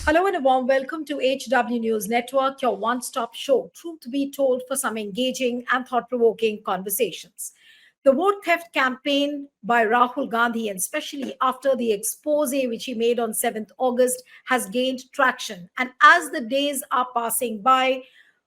Hello and a warm welcome to HW News Network, your one stop show, truth be told, for some engaging and thought provoking conversations. The vote theft campaign by Rahul Gandhi, and especially after the expose which he made on 7th August, has gained traction. And as the days are passing by,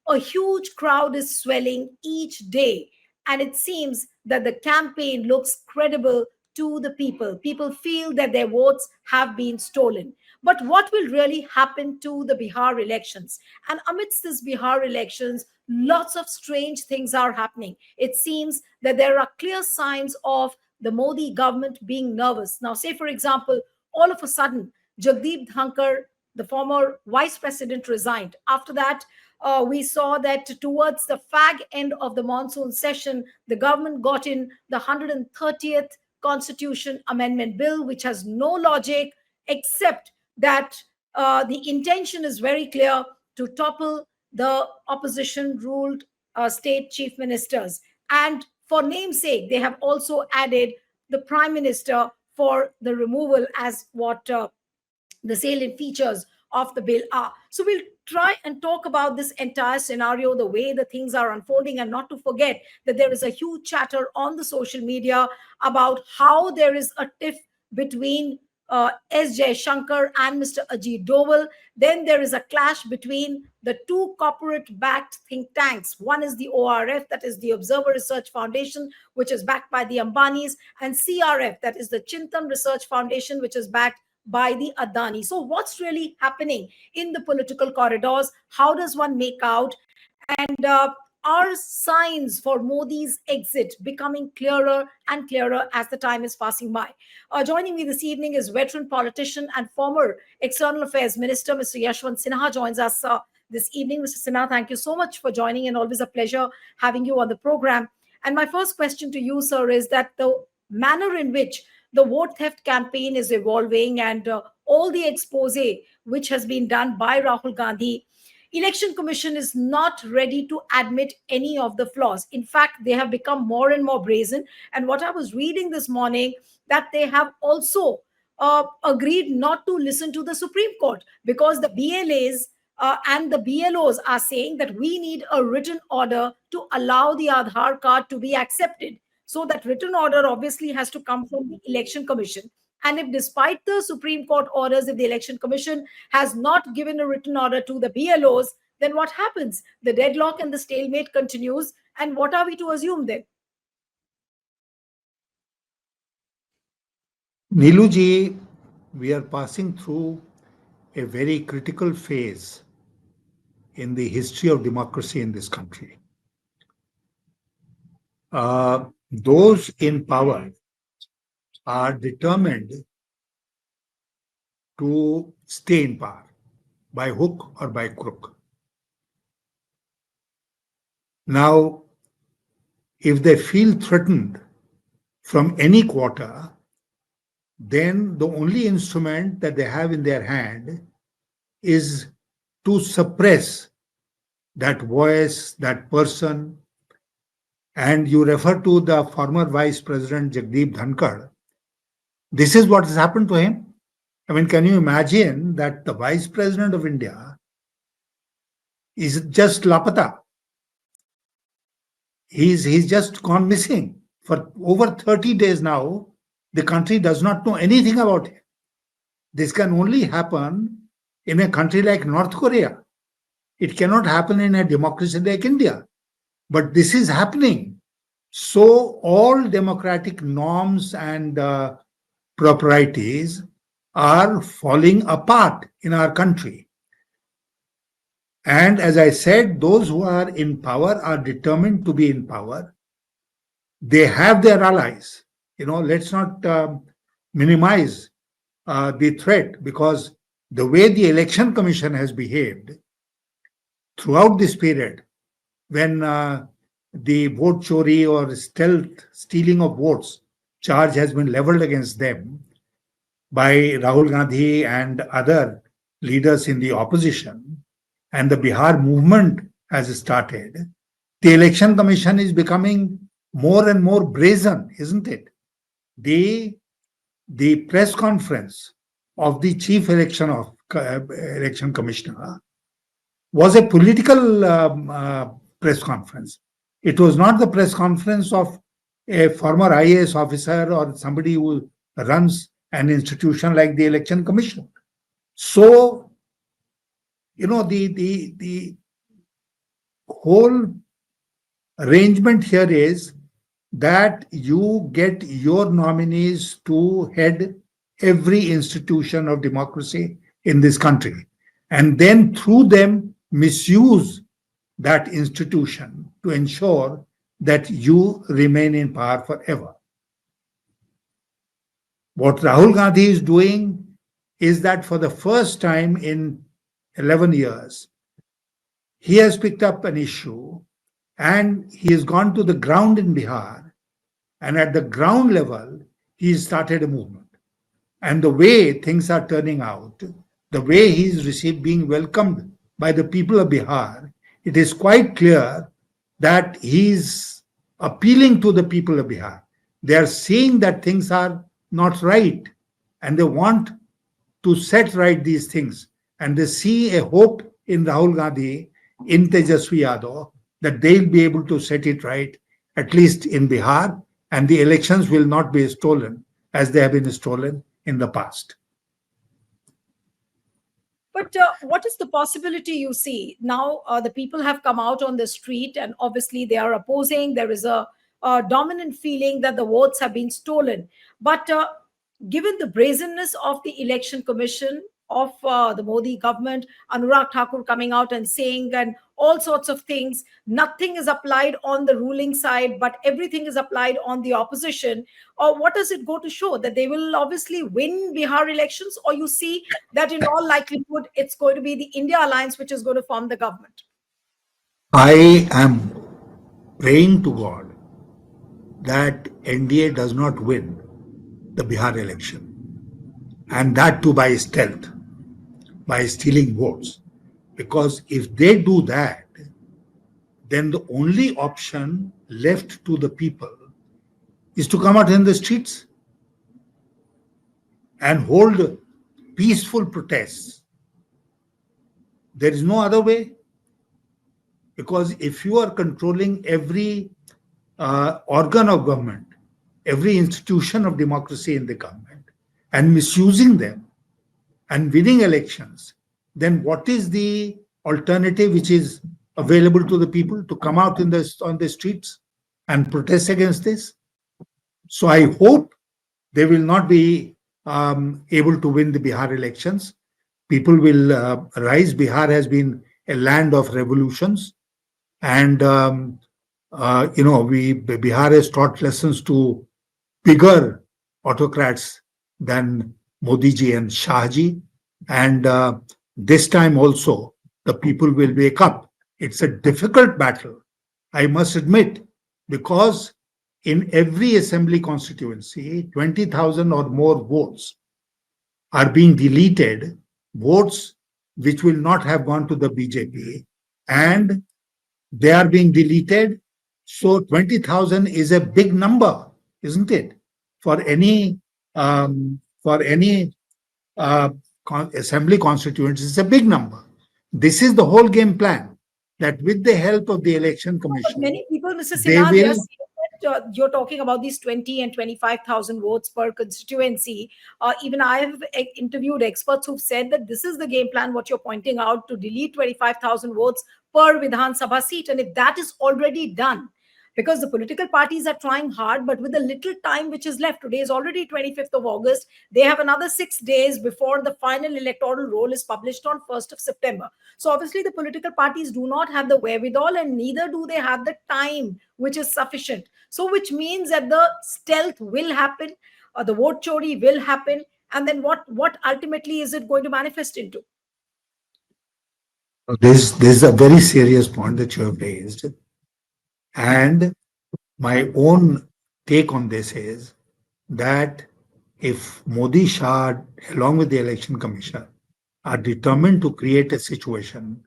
a huge crowd is swelling each day. And it seems that the campaign looks credible to the people. People feel that their votes have been stolen. But what will really happen to the Bihar elections? And amidst this Bihar elections, lots of strange things are happening. It seems that there are clear signs of the Modi government being nervous. Now, say, for example, all of a sudden, Jagdeep Dhankar, the former vice president, resigned. After that, we saw that towards the fag end of the monsoon session, the government got in the 130th Constitution Amendment Bill, which has no logic except that the intention is very clear to topple the opposition ruled state chief ministers. And for namesake, they have also added the prime minister for the removal as what the salient features of the bill are. So we'll try and talk about this entire scenario, the way the things are unfolding, and not to forget that there is a huge chatter on the social media about how there is a tiff between S. Shankar and Mr. Ajit Doval. Then there is a clash between the two corporate-backed think tanks. One is the ORF, that is the Observer Research Foundation, which is backed by the Ambanis, and CRF, that is the Chintan Research Foundation, which is backed by the Adani. So what's really happening in the political corridors? How does one make out? And are signs for Modi's exit becoming clearer and clearer as the time is passing by? Joining me this evening is veteran politician and former External Affairs Minister, Mr. Yashwant Sinha, joins us this evening. Mr. Sinha, thank you so much for joining, and always a pleasure having you on the program. And my first question to you, sir, is that the manner in which the vote theft campaign is evolving and all the expose which has been done by Rahul Gandhi, Election Commission is not ready to admit any of the flaws. In fact, they have become more and more brazen. And what I was reading this morning, that they have also agreed not to listen to the Supreme Court, because the BLAs and the BLOs are saying that we need a written order to allow the Aadhaar card to be accepted. So that written order obviously has to come from the Election Commission. And if, despite the Supreme Court orders, if the Election Commission has not given a written order to the BLOs, then what happens? The deadlock and the stalemate continues. And what are we to assume then? Neelu ji, we are passing through a very critical phase in the history of democracy in this country. Those in power are determined to stay in power by hook or by crook. Now, if they feel threatened from any quarter, then the only instrument that they have in their hand is to suppress that voice, that person. And you refer to the former Vice President Jagdeep Dhankar. This is what has happened to him. I mean, can you imagine that the Vice President of India is just lapata? He's just gone missing. For over 30 days now, the country does not know anything about him. This can only happen in a country like North Korea. It cannot happen in a democracy like India. But this is happening. So all democratic norms and proprieties are falling apart in our country. And as I said, those who are in power are determined to be in power. They have their allies. Let's not minimize the threat, because the way the Election Commission has behaved throughout this period, when the vote chori or stealth stealing of votes charge has been leveled against them by Rahul Gandhi and other leaders in the opposition, and the Bihar movement has started, the Election Commission is becoming more and more brazen, isn't it? The press conference of the chief election election commissioner, was a political press conference. It was not the press conference of a former IAS officer or somebody who runs an institution like the election commission. So, the whole arrangement here is that you get your nominees to head every institution of democracy in this country, and then through them misuse that institution to ensure that you remain in power forever. What Rahul Gandhi is doing is that for the first time in 11 years, he has picked up an issue and he has gone to the ground in Bihar, and at the ground level, he started a movement. And the way things are turning out, the way he is being welcomed by the people of Bihar, it is quite clear that he is appealing to the people of Bihar. They are seeing that things are not right, and they want to set right these things. And they see a hope in Rahul Gandhi, in Tejasvi Yadav, that they'll be able to set it right, at least in Bihar, and the elections will not be stolen as they have been stolen in the past. But what is the possibility you see? Now, the people have come out on the street and obviously they are opposing. There is a dominant feeling that the votes have been stolen. But given the brazenness of the election commission, of the Modi government, Anurag Thakur coming out and saying and all sorts of things, nothing is applied on the ruling side, but everything is applied on the opposition. Or what does it go to show? That they will obviously win Bihar elections? Or you see that in all likelihood, it's going to be the India Alliance which is going to form the government? I am praying to God that NDA does not win the Bihar election, and that too by stealth, by stealing votes. Because if they do that, then the only option left to the people is to come out in the streets and hold peaceful protests. There is no other way. Because if you are controlling every organ of government, every institution of democracy in the government, and misusing them and winning elections, then what is the alternative which is available to the people? To come out on the streets and protest against this? So I hope they will not be able to win the Bihar elections. People will rise. Bihar has been a land of revolutions, and Bihar has taught lessons to bigger autocrats than Modi ji and Shah ji. And this time also, the people will wake up. It's a difficult battle, I must admit, because in every assembly constituency, 20,000 or more votes are being deleted, votes which will not have gone to the BJP, and they are being deleted. So 20,000 is a big number, isn't it? For any assembly constituents, it's a big number. This is the whole game plan, that with the help of the election But commission, many people, Mr. they Sinha, they are will. saying that you're talking about these 20 and 25,000 votes per constituency. Even I have interviewed experts who've said that this is the game plan, what you're pointing out, to delete 25,000 votes per Vidhan Sabha seat. And if that is already done, because the political parties are trying hard, but with the little time which is left, today is already 25th of August, they have another 6 days before the final electoral roll is published on 1st of September. So obviously the political parties do not have the wherewithal, and neither do they have the time which is sufficient. So which means that the stealth will happen, or the vote chori will happen. And then what ultimately is it going to manifest into? This is a very serious point that you have raised. And my own take on this is that if Modi Shah, along with the election commission, are determined to create a situation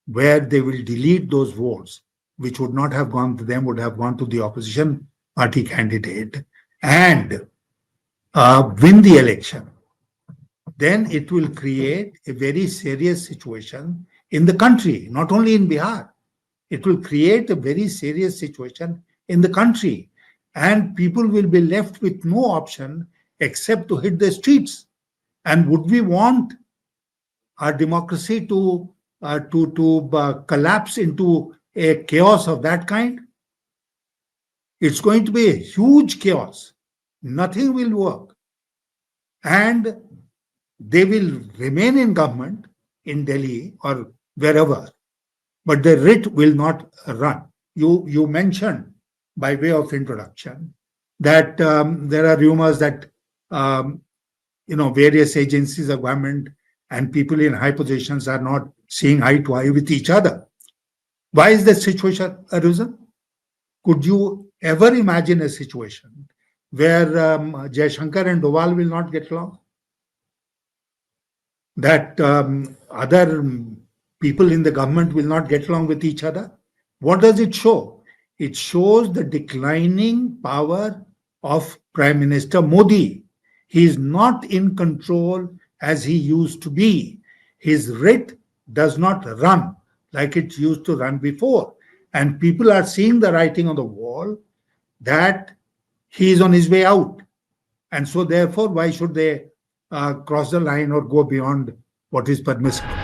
where they will delete those votes, which would not have gone to them, would have gone to the opposition party candidate, and win the election, then it will create a very serious situation in the country, not only in Bihar. It will create a very serious situation in the country. And people will be left with no option except to hit the streets. And would we want our democracy to collapse into a chaos of that kind? It's going to be a huge chaos. Nothing will work. And they will remain in government in Delhi or wherever, but the writ will not run. You mentioned by way of introduction that there are rumors that um, various agencies of government and people in high positions are not seeing eye to eye with each other. Why is that situation arisen? Could you ever imagine a situation where Jaishankar and Doval will not get along? That other people in the government will not get along with each other? What does it show? It shows the declining power of Prime Minister Modi. He is not in control as he used to be. His writ does not run like it used to run before. And people are seeing the writing on the wall that he is on his way out. And so, therefore, why should they cross the line or go beyond what is permissible?